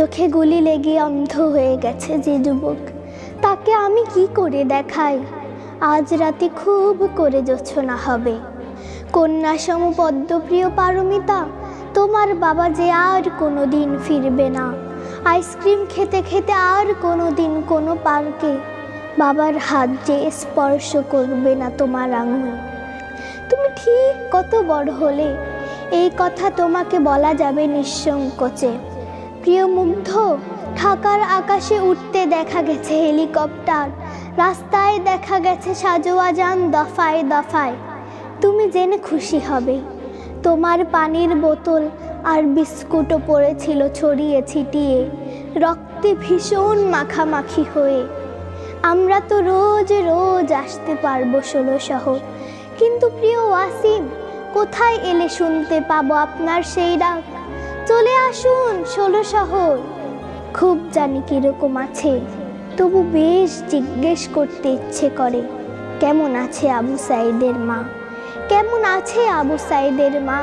চোখে গুলি লেগে অন্ধ হয়ে গেছে যে যুবক, তাকে আমি কি করে দেখাই? আজ রাতে খুব করে জোছনা হবে। কন্যা সম পদ্মপ্রিয় পারমিতা, তোমার বাবা যে আর কোনো দিন ফিরবে না। আইসক্রিম খেতে খেতে আর কোনো দিন কোনো পার্কে বাবার হাত যে স্পর্শ করবে না তোমার আঙুল। তুমি ঠিক কত বড় হলে এই কথা তোমাকে বলা যাবে নিঃসংকোচে। প্রিয় মুগ্ধ, ঢাকার আকাশে উঠতে দেখা গেছে হেলিকপ্টার, রাস্তায় দেখা গেছে সাজোয়া যান দফায় দফায়। তুমি জেনে খুশি হবে, তোমার পানির বোতল আর বিস্কুটও পড়েছিল ছড়িয়ে ছিটিয়ে, রক্তে ভীষণ মাখামাখি হয়ে। আমরা তো রোজ রোজ আসতে পারবো 16 শহর, কিন্তু প্রিয় ওয়াসিম, কোথায় এলে শুনতে পাবো আপনার সেই ডাক? চলে আসুন 16 শহর। খুব জানি কিরকম আছে, তবু বেশ জিজ্ঞেস করতে ইচ্ছে করে, কেমন আছে আবু সাইদের মা? কেমন আছে আবু সাইদের মা?